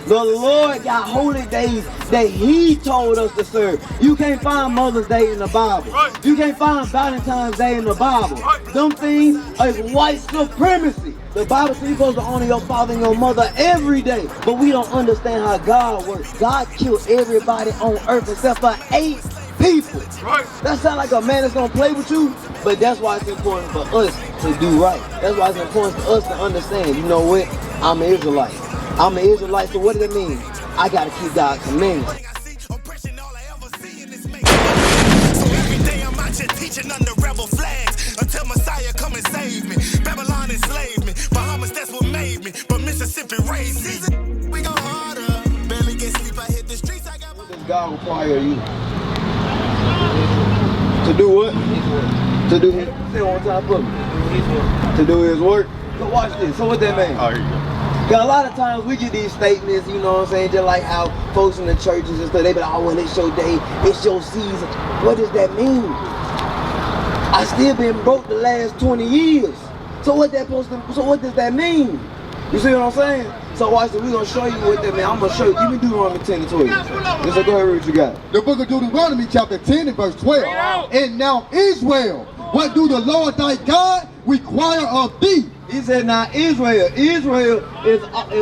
The Lord got holy days that He told us to serve. You can't find Mother's Day in the Bible. You can't find Valentine's Day in the Bible. Them things is white supremacy. The Bible says you're supposed to honor your father and your mother every day. But we don't understand how God works. God killed everybody on earth except for 8 people. That sounds like a man that's going to play with you. But that's why it's important for us to do right. That's why it's important for us to understand, you know what? I'm an Israelite. I'm an Israelite, so what does it mean? I gotta keep God's commandments. So every day I'm out here teaching under rebel flags until Messiah come and save me. Babylon enslaved me, Bahamas that's what made me, but Mississippi raised me. We go harder, barely get sleep. I hit the streets. I got. What does God require you to do? What? To do His. Say it one time for me. To do His work. So watch this. So what that mean? Oh, here you go. Cause a lot of times we get these statements, you know what I'm saying, just like how folks in the churches and stuff, they be like, oh, well, it's your day, it's your season. What does that mean? I still been broke the last 20 years. So what does that mean? You see what I'm saying? So watch this, we're gonna show you what that means. I'm gonna show you. Give me Deuteronomy 10 and 12. Let's go ahead and read what you got. The book of Deuteronomy chapter 10 and verse 12. And now Israel, what do the Lord thy God require of thee? He said, now Israel is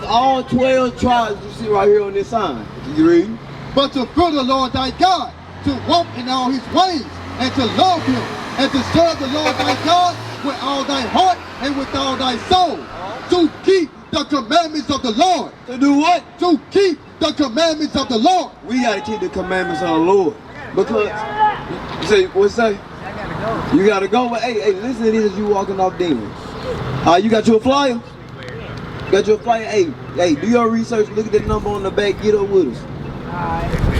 all 12 tribes you see right here on this sign. You read? But to fear the Lord thy God, to walk in all His ways, and to love Him, and to serve the Lord thy God with all thy heart and with all thy soul, to keep the commandments of the Lord. To do what? To keep the commandments of the Lord. We got to keep the commandments of the Lord. Because, you say, what say? You got to go, but hey, listen to this as you walking off demons. You got your flyer? Got your flyer? Hey, do your research, look at the number on the back, get up with us.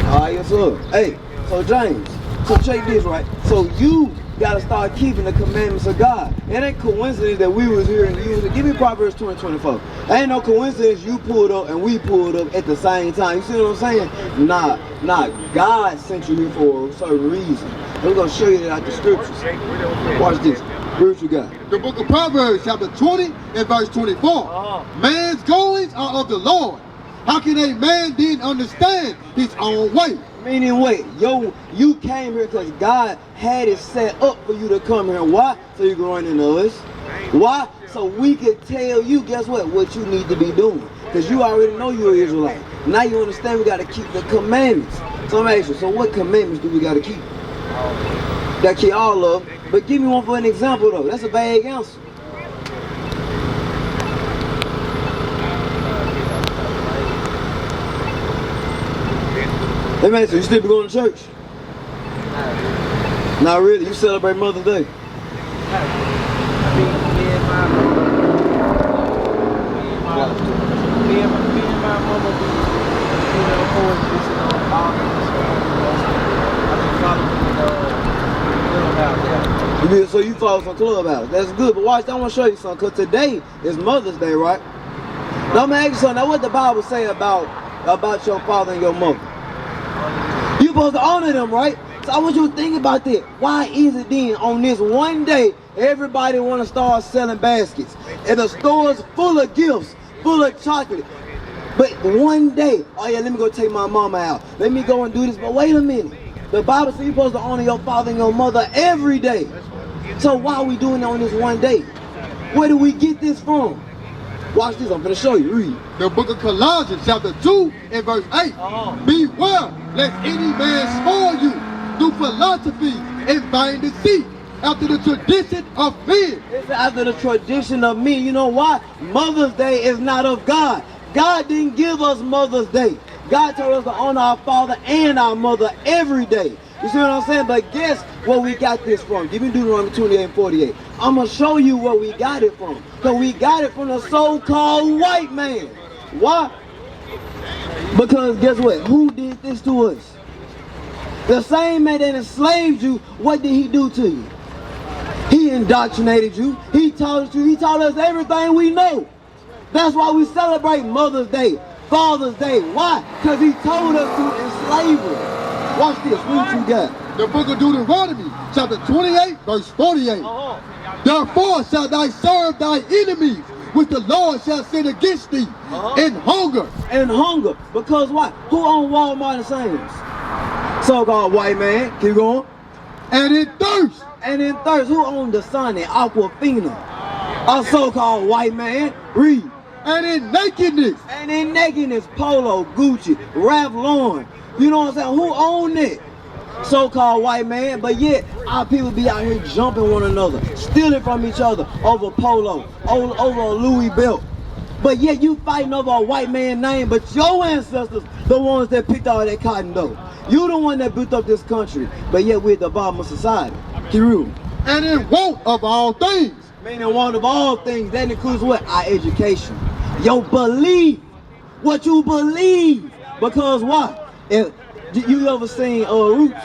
Alright, yes sir. Hey, so James, so check this, right? So you gotta start keeping the commandments of God. It ain't coincidence that we was here and you was here. Give me Proverbs 20:24. Ain't no coincidence you pulled up and we pulled up at the same time. You see what I'm saying? Nah, God sent you here for a certain reason. We're gonna show you that out the scriptures. Watch this. Read what you got. The book of Proverbs chapter 20 and verse 24. Man's goings are of the Lord. How can a man then understand his own way? Meaning wait, you came here because God had it set up for you to come here. Why? So you can run into us. Why? So we can tell you, guess what you need to be doing. Because you already know you're an Israelite. Now you understand we got to keep the commandments. So I'm asking you, so what commandments do we got to keep? Got to keep all of them. But give me one for an example though. That's a vague answer. Hey man, so you still be going to church? Not really. You celebrate Mother's Day? Me and my mama, you know, always listen on all So you follow some Clubhouse. That's good. But watch, I want to show you something. Because today is Mother's Day, right? Now I'm going to ask you something. Now what the Bible say about your father and your mother? You're supposed to honor them, right? So I want you to think about that. Why is it then on this one day, everybody want to start selling baskets? And the store's full of gifts, full of chocolate. But one day, oh yeah, let me go take my mama out. Let me go and do this. But wait a minute. The Bible says you're supposed to honor your father and your mother every day. So why are we doing it on this one day? Where do we get this from? Watch this, I'm going to show you. Read. The book of Colossians chapter 2 and verse 8. Beware, lest any man spoil you through philosophy and vain deceit, after the tradition of men. It's after the tradition of men. You know why? Mother's Day is not of God. God didn't give us Mother's Day. God told us to honor our father and our mother every day. You see what I'm saying? But guess where we got this from? Give me Deuteronomy 28 and 48. I'm going to show you where we got it from. Because we got it from the so-called white man. Why? Because guess what? Who did this to us? The same man that enslaved you, what did he do to you? He indoctrinated you. He taught you. He taught us everything we know. That's why we celebrate Mother's Day, Father's Day. Why? Because he told us to enslave us. Watch this. What you got? The book of Deuteronomy, chapter 28, verse 48. Therefore shalt thou serve thy enemies which the Lord shall send against thee in hunger. And hunger. Because why? Who own Walmart and Sam's? So-called white man. Keep going. And in thirst. And in thirst. Who owned the Sun and Aquafina? A so-called white man. Read. And in nakedness. And in nakedness. Polo, Gucci, Ralph Lauren. You know what I'm saying? Who owned it? So-called white man, but yet our people be out here jumping one another, stealing from each other over polo, over a Louis belt. But yet you fighting over a white man's name, but your ancestors, the ones that picked all that cotton though. You the one that built up this country, but yet we're at the bottom of society. Kiru. And in want of all things. Meaning want of all things, that includes what? Our education. Your belief. What you believe. Because why? If you ever seen Roots?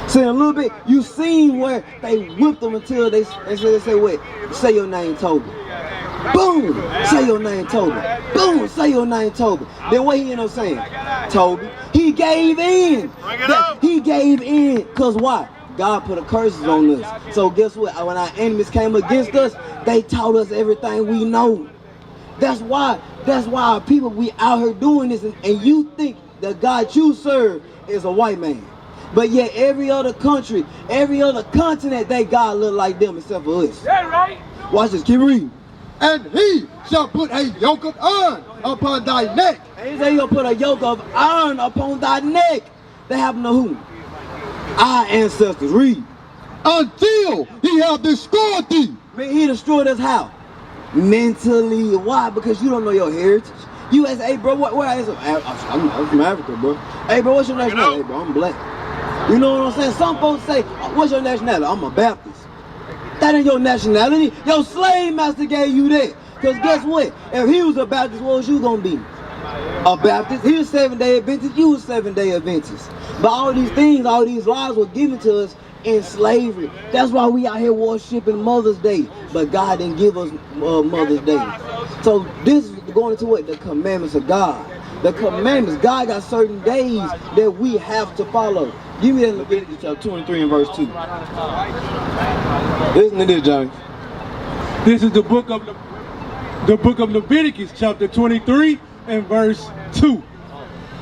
Seen a little bit. You seen where they whipped them until they say what? Say your name, Toby. Boom! Say your name, Toby. Boom! Say your name, Toby. Then what he end up saying? Toby. He gave in. He gave in. Cause why? God put a curses on us. So guess what? When our enemies came against us, they taught us everything we know. That's why our people, we out here doing this, and you think the God you serve is a white man. But yet every other country, every other continent, they God look like them except for us. That right? Watch this, keep reading. And he shall put a yoke of iron upon thy neck. And he said he'll put a yoke of iron upon thy neck. That happened to who? Our ancestors. Read. Until he have destroyed thee. Man, he destroyed us how? Mentally. Why? Because you don't know your heritage. You ask, hey bro, where is it? I'm from Africa, bro. Hey bro, what's your nationality? Hey bro, I'm black. You know what I'm saying? Some folks say, what's your nationality? I'm a Baptist. That ain't your nationality. Your slave master gave you that. Because guess what? If he was a Baptist, what was you gonna be? A Baptist. He was 7-day Adventist, you was 7-day Adventist. But all these things, all these lies were given to us in slavery. That's why we out here worshiping Mother's Day. But God didn't give us Mother's Day. So this is going into what? The commandments of God. The commandments. God got certain days that we have to follow. Give me that Leviticus chapter 23 and verse 2. Listen to this, Johnny. This is the book of Leviticus chapter 23 and verse 2.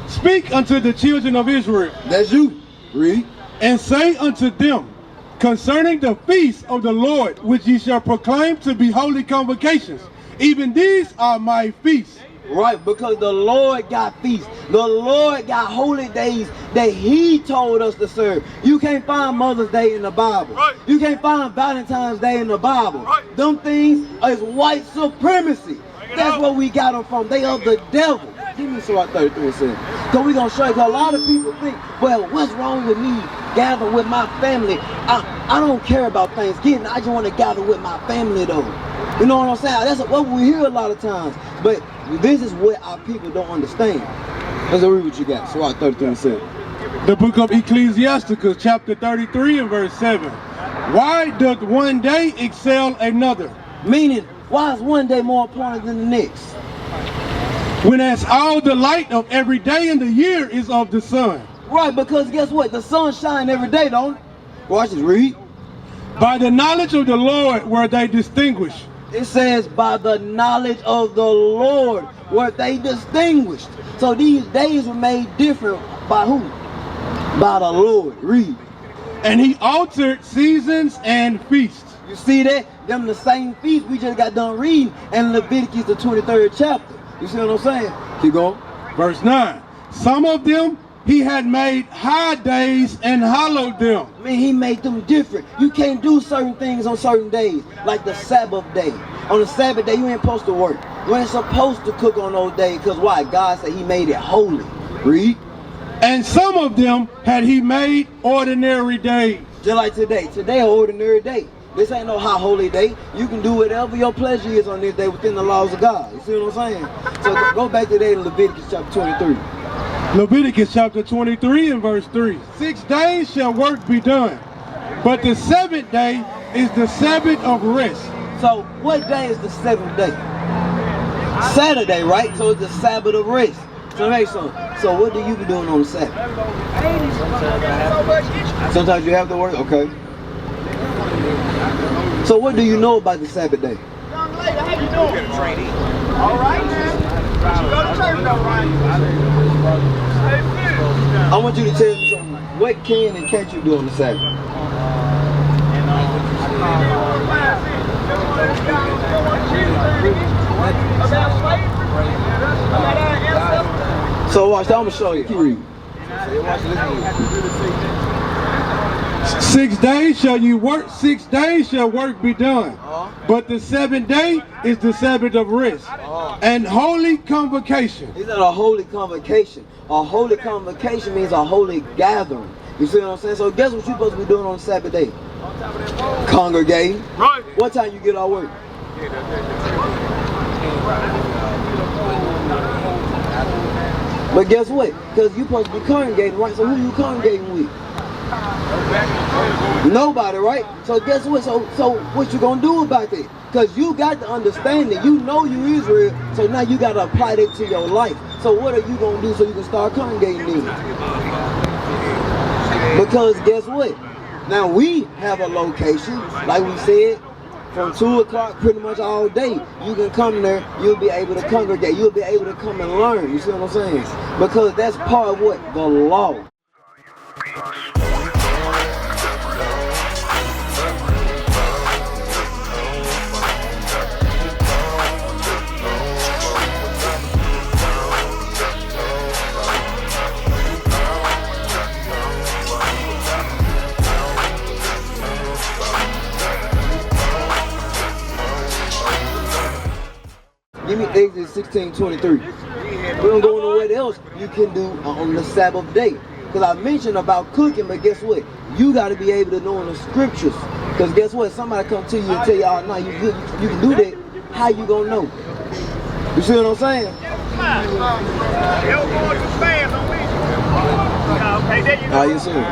Speak unto the children of Israel. That's you. Read. And say unto them concerning the feast of the Lord, which ye shall proclaim to be holy convocations. Even these are my feasts. Right, because the Lord got feasts. The Lord got holy days that he told us to serve. You can't find Mother's Day in the Bible. Right. You can't find Valentine's Day in the Bible. Right. Them things is white supremacy. That's where we got them from. They of the devil. Give me Surah 33 and 7. Because we're going to show you. Because a lot of people think, well, what's wrong with me gathering with my family? I don't care about Thanksgiving. I just want to gather with my family, though. You know what I'm saying? That's what we hear a lot of times. But this is what our people don't understand. Let's read what you got. Surah 33 and 7. The book of Ecclesiasticus chapter 33 and verse 7. Why doth one day excel another? Meaning, why is one day more important than the next? When as all the light of every day in the year is of the sun. Right, because guess what? The sun shines every day, don't it? Watch this, read. By the knowledge of the Lord were they distinguished. It says, by the knowledge of the Lord were they distinguished. So these days were made different by who? By the Lord. Read. And he altered seasons and feasts. You see that? Them the same feasts we just got done reading in Leviticus the 23rd chapter. You see what I'm saying? Keep going. Verse 9. Some of them he had made high days and hallowed them. I mean, he made them different. You can't do certain things on certain days, like the Sabbath day. On the Sabbath day, you ain't supposed to work. You ain't supposed to cook on those days, because why? God said he made it holy. Read. And some of them had he made ordinary days. Just like today. Today, an ordinary day. This ain't no high holy day. You can do whatever your pleasure is on this day within the laws of God. You see what I'm saying? So go back to that in Leviticus chapter 23. Leviticus chapter 23 and verse 3. 6 days shall work be done, but the 7th day is the Sabbath of rest. So what day is the 7th day? Saturday, right? So it's the Sabbath of rest. So what do you be doing on the Sabbath? Sometimes you have to work? Okay. So what do you know about the Sabbath day? how you doing? All right, man. You go to church though, right? I want you to tell me something. What can and can't you do on the Sabbath? So watch that, I'm gonna show you. Keep reading. 6 days shall you work, 6 days shall work be done. But the 7th day is the Sabbath of rest and holy convocation. Is that a holy convocation? A holy convocation means a holy gathering. You see what I'm saying? So guess what you're supposed to be doing on the Sabbath day? Congregating. Right. What time you get out of work? But guess what? Because you're supposed to be congregating, right? So who you congregating with? Nobody, right? So guess what? So what you gonna do about that? Because you got the understanding. You know you Israel, so now you got to apply that to your life. So what are you gonna do so you can start congregating then? Because guess what? Now we have a location, like we said, from 2 o'clock pretty much all day. You can come there, you'll be able to congregate, you'll be able to come and learn. You see what I'm saying? Because that's part of what? The law. Give me Exodus 16:23. We don't go nowhere else you can do on the Sabbath day. Because I mentioned about cooking, but guess what? You got to be able to know in the scriptures. Because guess what? Somebody come to you and tell you, oh, no, you good, you can do that. How you going to know? You see what I'm saying? How you see?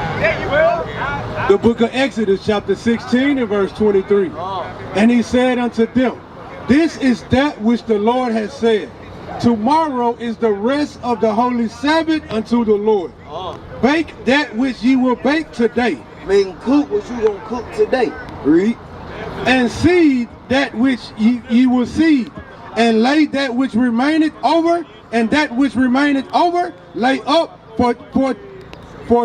The book of Exodus chapter 16 and verse 23. And he said unto them, this is that which the Lord has said. Tomorrow is the rest of the holy Sabbath unto the Lord. Bake that which ye will bake today. Mean cook what you gonna cook today. Read. And seed that which ye will seed. And lay that which remaineth over, and that which remaineth over, lay up for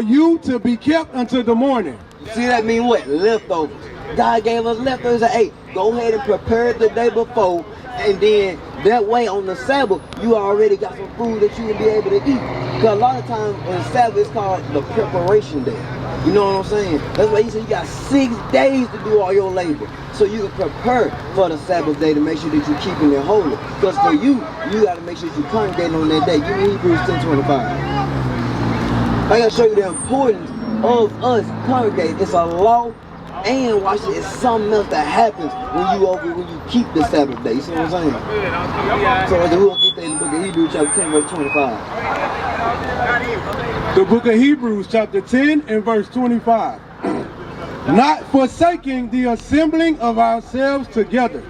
you to be kept until the morning. See that mean what? Leftovers. God gave us leftovers. Hey, go ahead and prepare it the day before, and then that way on the Sabbath you already got some food that you can be able to eat. Because a lot of times on the Sabbath it's called the preparation day. You know what I'm saying? That's why he said you got 6 days to do all your labor, so you can prepare for the Sabbath day to make sure that you're keeping it holy. Because for you got to make sure you congregate on that day. Give me Hebrews 10:25. I got to show you the importance of us congregating. It's a law. And watch it, it's something else that happens when you keep the Sabbath day. You see what I'm saying? So we'll get that in the book of Hebrews chapter 10 verse 25. The book of Hebrews chapter 10 and verse 25. Not forsaking the assembling of ourselves together,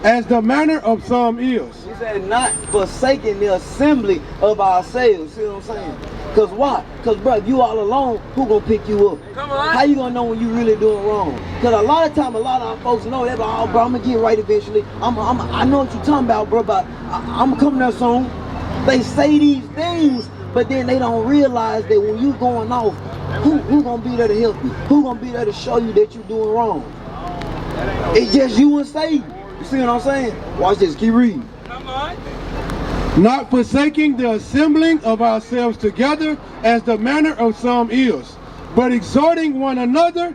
as the manner of some is. He said not forsaking the assembly of ourselves. See what I'm saying? Because why? Because, bro, if you all alone, who gonna pick you up? Come on. How you gonna know when you really doing wrong? Because a lot of time, a lot of our folks know that, oh, bro, I'm gonna get right eventually. I know what you're talking about, bro, but I'm gonna come there soon. They say these things, but then they don't realize that when you going off, who gonna be there to help you? Who gonna be there to show you that you're doing wrong? It's just you and Satan. You see what I'm saying? Watch this, keep reading. Come on. Not forsaking the assembling of ourselves together, as the manner of some is, but exhorting one another,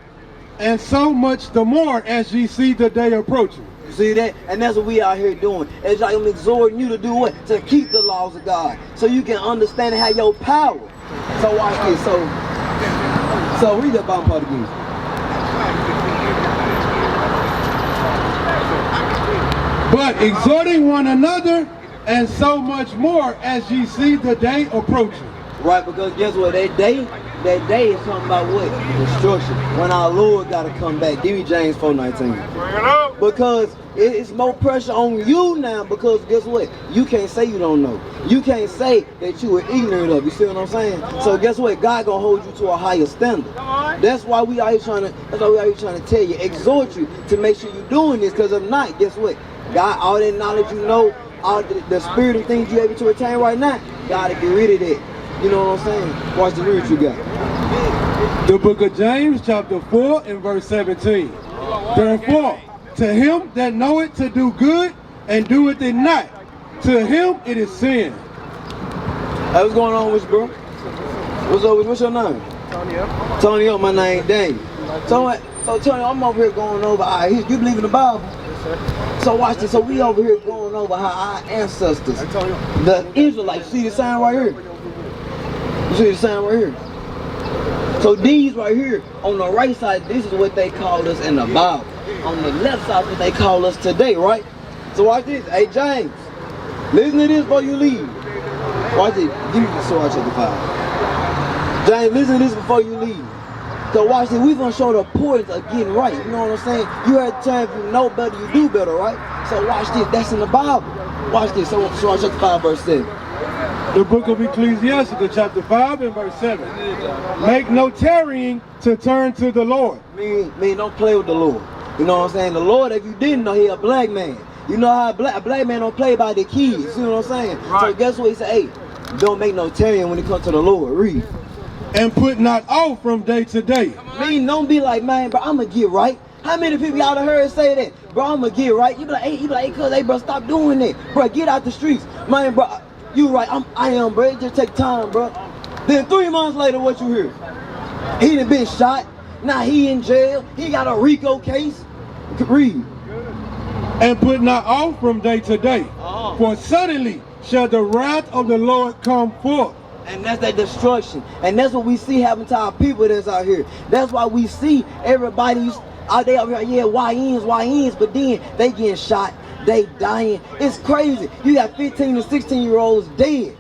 and so much the more as ye see the day approaching. You see that? And that's what we out here doing. It's like I'm exhorting you to do what? To keep the laws of God, so you can understand and have your power. So watch this. So read that bottom part again. But exhorting one another, and so much more as ye see the day approaching. Right, because guess what? That day is talking about what? Destruction. When our Lord got to come back. Give me James 4:19. Because it's more pressure on you now, because guess what? You can't say you don't know. You can't say that you were ignorant of. You see what I'm saying? So guess what? God gonna hold you to a higher standard. That's why we are here trying to tell you, exhort you to make sure you're doing this, because if not, guess what? God, all that knowledge you know, all the spirit of things you're able to attain right now, gotta get rid of that. You know what I'm saying? Watch the read you got. The book of James, chapter 4 and verse 17. Therefore, to him that knoweth to do good and doeth it not, to him it is sin. Hey, what's going on with you, bro? What's up with you? What's your name? Tony, my name Daniel. So Tony, I'm over here going over, you believe in the Bible? Yes, sir. So watch this, so we over here going over how our ancestors, the Israelites, see the sign right here? You see the sign right here? So these right here, on the right side, this is what they call us in the Bible. On the left side, what they call us today, right? So watch this. Hey, James, listen to this before you leave. Watch it. Give me the sword chapter 5. James, listen to this before you leave. So watch this. We're going to show the importance of getting right. You know what I'm saying? You heard the term, if you know better, you do better, right? So watch this. That's in the Bible. Watch this. So Sword chapter 5, verse 7. The book of Ecclesiastes, chapter 5 and verse 7. Make no tarrying to turn to the Lord. Mean, don't play with the Lord. You know what I'm saying? The Lord, if you didn't know, he a black man. You know how a black man don't play by the kids. You know what I'm saying? Right. So guess what he said? Hey, don't make no tarrying when it comes to the Lord. Read. And put not off from day to day. Mean, don't be like, man, bro, I'm going to get right. How many people y'all done heard say that? Bro, I'm going to get right. You be like, hey, cuz, hey, bro, stop doing that. Bro, get out the streets. Man, bro, you right. I am, bro. It just take time, bro. Then 3 months later, what you hear? He done been shot. Now he in jail. He got a RICO case. Read. And put not off from day to day. For suddenly shall the wrath of the Lord come forth. And that's that destruction. And that's what we see happen to our people that's out here. That's why we see everybody out there, yeah, YNs, but then they getting shot, they dying. It's crazy. You got 15 to 16-year-olds dead.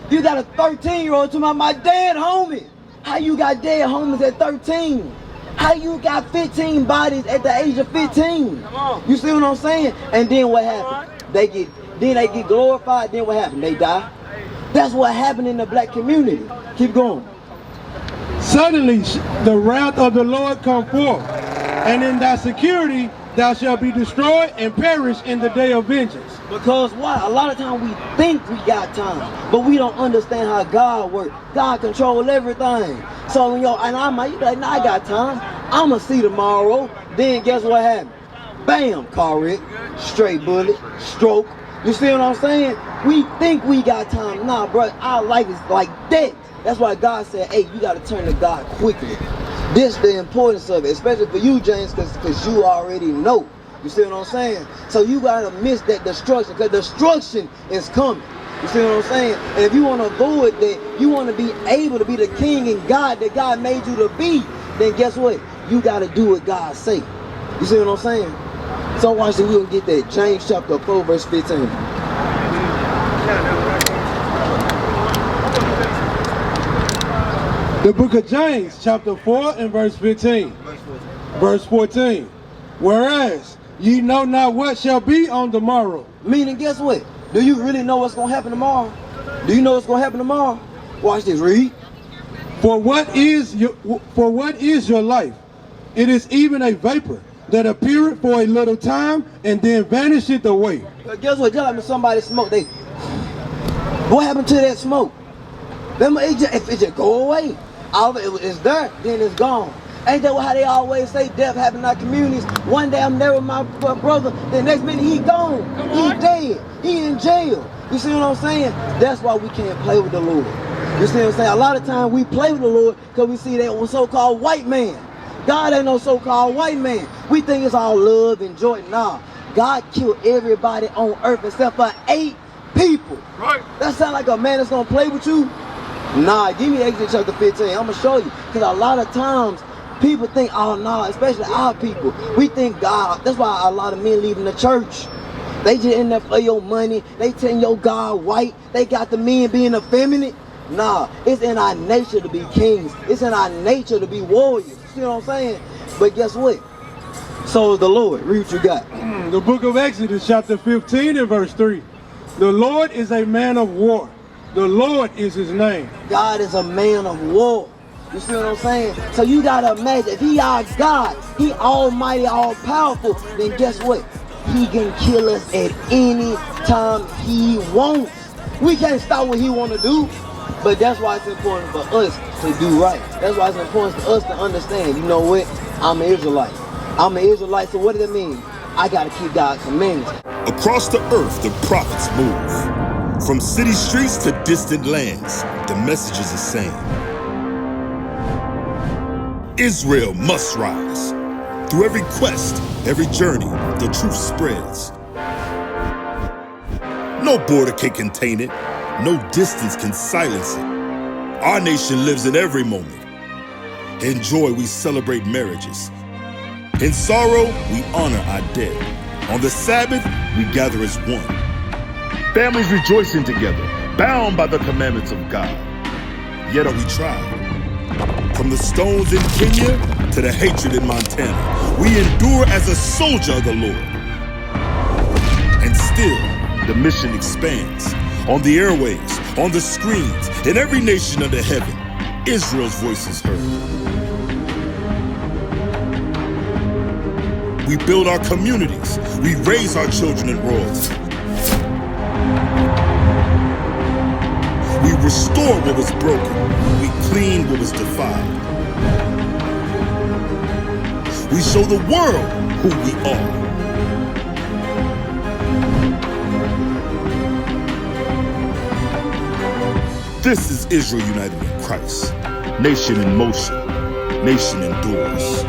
You got a 13-year-old to my dead homie. How you got dead homies at 13? How you got 15 bodies at the age of 15? Come on. You see what I'm saying? And then what happened? They get glorified, then what happened? They die. That's what happened in the black community. Keep going. Suddenly the wrath of the Lord come forth, and in thy security thou shalt be destroyed and perish in the day of vengeance. Because why? A lot of times we think we got time, but we don't understand how God works. God controls everything. So you be like, nah, I got time. I'ma see tomorrow. Then guess what happened? Bam, car wreck, straight bullet, stroke. You see what I'm saying? We think we got time. Nah, bro, our life is like that. That's why God said, hey, you got to turn to God quickly. This the importance of it, especially for you, James, because you already know. You see what I'm saying? So you got to miss that destruction, because destruction is coming. You see what I'm saying? And if you want to avoid that, you want to be able to be the king and God that God made you to be, then guess what? You got to do what God say. You see what I'm saying? So watch this, we're going to get that. James chapter 4, verse 15. The book of James, chapter 4 and verse 15. Verse 14. Whereas ye know not what shall be on the morrow. Meaning, guess what? Do you really know what's going to happen tomorrow? Do you know what's going to happen tomorrow? Watch this, read. For what is your life? It is even a vapor that appeareth for a little time and then vanisheth away. But guess what? Just like when somebody smoke, what happened to that smoke? If it just go away, all of it is there, then it's gone. Ain't that how they always say death happened in our communities? One day I'm there with my brother, the next minute he gone, he dead, he in jail. You see what I'm saying? That's why we can't play with the Lord. You see what I'm saying? A lot of times we play with the Lord because we see that so-called white man. God ain't no so-called white man. We think it's all love and joy. Nah, God killed everybody on earth except for 8 people. Right. That sound like a man that's gonna play with you? Nah, give me Exodus chapter 15. I'm gonna show you. Because a lot of times people think, oh no, especially our people, we think God. That's why a lot of men leaving the church. They just in there for your money. They telling your God white. They got the men being effeminate. Nah, it's in our nature to be kings. It's in our nature to be warriors. You see what I'm saying? But guess what? So is the Lord. Read what you got. The book of Exodus chapter 15 and verse 3. The Lord is a man of war. The Lord is his name. God is a man of war. You see what I'm saying? So you gotta imagine, if he our God, he almighty, all powerful, then guess what? he can kill us at any time he wants. We can't stop what he want to do. But that's why it's important for us to do right. That's why it's important for us to understand, you know what? I'm an Israelite. I'm an Israelite, so what does that mean? I got to keep God's commandments. Across the earth, the prophets move. From city streets to distant lands, the message is the same. Israel must rise. Through every quest, every journey, the truth spreads. No border can contain it. No distance can silence it. Our nation lives in every moment. In joy, we celebrate marriages. In sorrow, we honor our dead. On the Sabbath, we gather as one. Families rejoicing together, bound by the commandments of God. Yet are we tried. From the stones in Kenya to the hatred in Montana, we endure as a soldier of the Lord. And still, the mission expands. On the airwaves, on the screens, in every nation under heaven, Israel's voice is heard. We build our communities. We raise our children in royalty. We restore what was broken. We clean what was defiled. We show the world who we are. This is Israel united in Christ. Nation in motion. Nation endures.